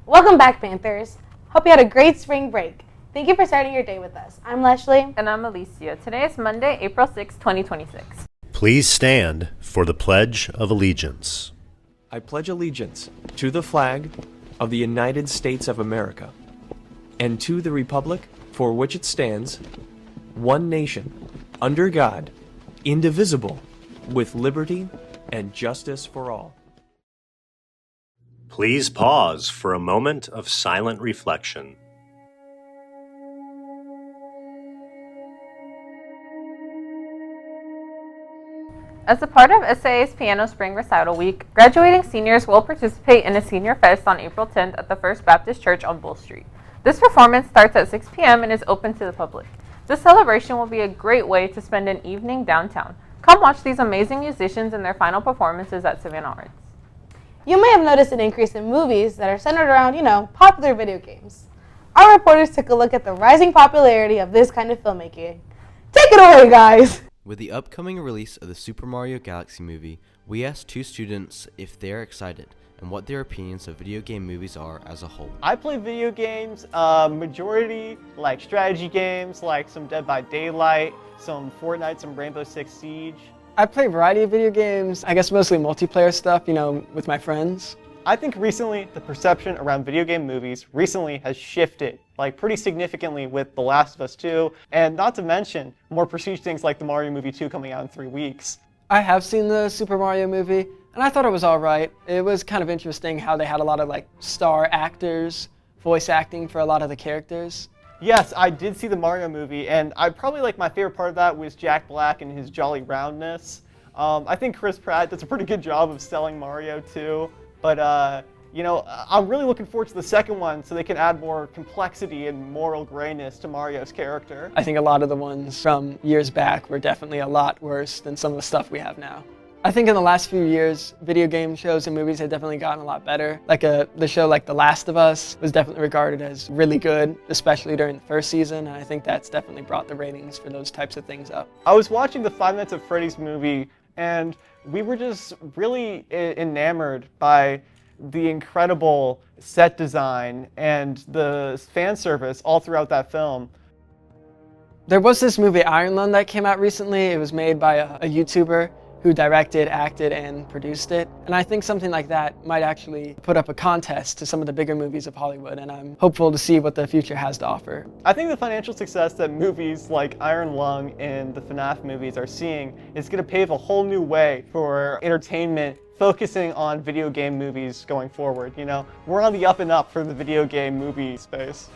Welcome back, Panthers. Hope you had a great spring break. Thank you for starting your day with us. I'm Leslie. And I'm Alicia. Today is Monday, April 6, 2026. Please stand for the Pledge of Allegiance. I pledge allegiance to the flag of the United States of America and to the republic for which it stands, one nation, under God, indivisible, with liberty and justice for all. Please pause for a moment of silent reflection. As a part of SAA's Piano Spring Recital Week, graduating seniors will participate in a Senior Fest on April 10th at the First Baptist Church on Bull Street. This performance starts at 6 p.m. and is open to the public. This celebration will be a great way to spend an evening downtown. Come watch these amazing musicians in their final performances at Savannah Arts. You may have noticed an increase in movies that are centered around, popular video games. Our reporters took a look at the rising popularity of this kind of filmmaking. Take it away, guys! With the upcoming release of the Super Mario Galaxy movie, we asked two students if they're excited and what their opinions of video game movies are as a whole. I play video games, majority like strategy games, like some Dead by Daylight, some Fortnite, some Rainbow Six Siege. I play a variety of video games, I guess mostly multiplayer stuff, with my friends. I think recently the perception around video game movies has shifted, pretty significantly with The Last of Us 2, and not to mention more prestige things like the Mario movie 2 coming out in 3 weeks. I have seen the Super Mario movie, and I thought it was alright. It was kind of interesting how they had a lot of star actors voice acting for a lot of the characters. Yes, I did see the Mario movie, and my favorite part of that was Jack Black and his jolly roundness. I think Chris Pratt does a pretty good job of selling Mario too, but I'm really looking forward to the second one so they can add more complexity and moral grayness to Mario's character. I think a lot of the ones from years back were definitely a lot worse than some of the stuff we have now. I think in the last few years, video game shows and movies have definitely gotten a lot better. The show like The Last of Us was definitely regarded as really good, especially during the first season, and I think that's definitely brought the ratings for those types of things up. I was watching the 5 Nights at Freddy's movie, and we were just really enamored by the incredible set design and the fan service all throughout that film. There was this movie Iron Lung that came out recently. It was made by a YouTuber who directed, acted, and produced it. And I think something like that might actually put up a contest to some of the bigger movies of Hollywood, and I'm hopeful to see what the future has to offer. I think the financial success that movies like Iron Lung and the FNAF movies are seeing is going to pave a whole new way for entertainment focusing on video game movies going forward. We're on the up and up for the video game movie space.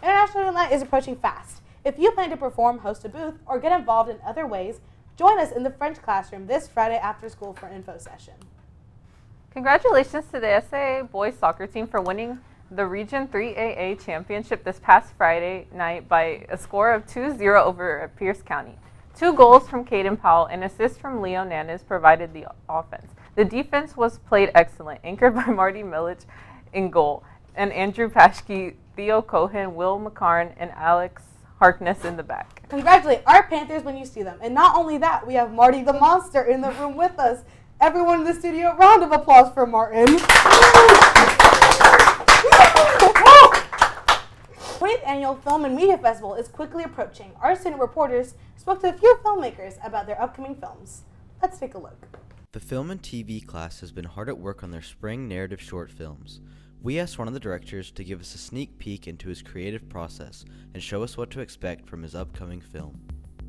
International Night is approaching fast. If you plan to perform, host a booth, or get involved in other ways, join us in the French classroom this Friday after school for info session. Congratulations to the SAA boys soccer team for winning the Region 3AA championship this past Friday night by a score of 2-0 over Pierce County. 2 goals from Caden Powell and assists from Leo Nanas provided the offense. The defense was played excellent, anchored by Marty Milich in goal, and Andrew Paschke, Theo Cohen, Will McCarn, and Alex Harkness in the back. Congratulate our Panthers when you see them. And not only that, we have Marty the Monster in the room with us. Everyone in the studio, round of applause for Martin. 20th Annual Film and Media Festival is quickly approaching. Our student reporters spoke to a few filmmakers about their upcoming films. Let's take a look. The film and TV class has been hard at work on their spring narrative short films. We asked one of the directors to give us a sneak peek into his creative process and show us what to expect from his upcoming film.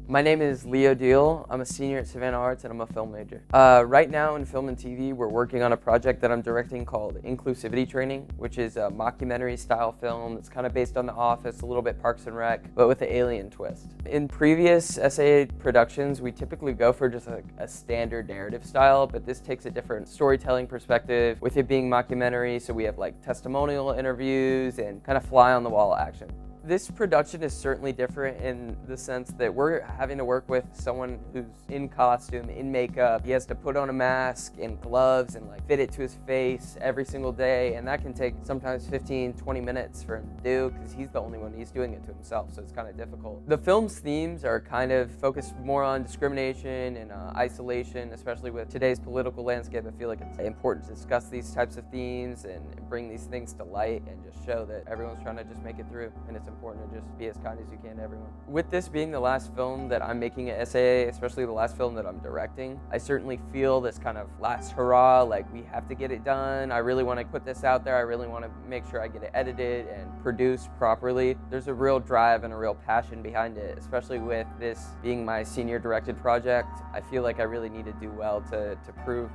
My name is Leo Deal. I'm a senior at Savannah Arts and I'm a film major. Right now in film and TV, we're working on a project that I'm directing called Inclusivity Training, which is a mockumentary style film that's kind of based on The Office, a little bit Parks and Rec, but with an alien twist. In previous SAA productions, we typically go for just a standard narrative style, but this takes a different storytelling perspective with it being mockumentary, so we have testimonial interviews and kind of fly on the wall action. This production is certainly different in the sense that we're having to work with someone who's in costume, in makeup. He has to put on a mask and gloves and like fit it to his face every single day, and that can take sometimes 15, 20 minutes for him to do because he's the only one who's doing it to himself, so it's kind of difficult. The film's themes are kind of focused more on discrimination and isolation, especially with today's political landscape. I feel like it's important to discuss these types of themes and bring these things to light and just show that everyone's trying to just make it through, and it's important to just be as kind as you can to everyone. With this being the last film that I'm making at SAA, especially the last film that I'm directing, I certainly feel this kind of last hurrah, like we have to get it done. I really want to put this out there. I really want to make sure I get it edited and produced properly. There's a real drive and a real passion behind it, especially with this being my senior directed project. I feel like I really need to do well to prove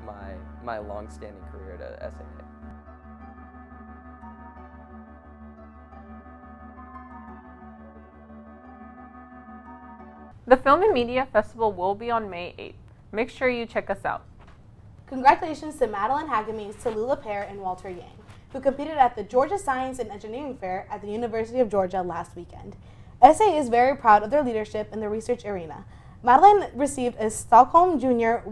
my long-standing career to SAA. The Film and Media Festival will be on May 8th. Make sure you check us out. Congratulations to Madeline Hagames, Tallulah Pear, and Walter Yang, who competed at the Georgia Science and Engineering Fair at the University of Georgia last weekend. SAA is very proud of their leadership in the research arena. Madeline received a Stockholm Junior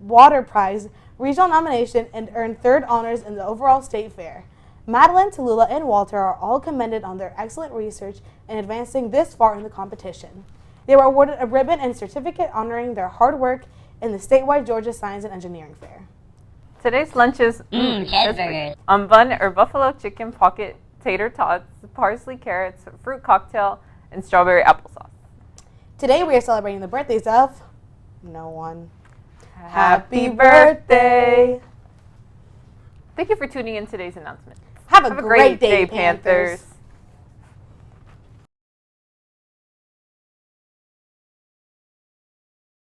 Water Prize regional nomination and earned third honors in the overall state fair. Madeline, Tallulah, and Walter are all commended on their excellent research in advancing this far in the competition. They were awarded a ribbon and certificate honoring their hard work in the statewide Georgia Science and Engineering Fair. Today's lunch is on bun or buffalo chicken pocket tater tots, parsley carrots, fruit cocktail, and strawberry applesauce. Today we are celebrating the birthdays of no one. Happy birthday! Thank you for tuning in today's announcement. Have a great day, Panthers.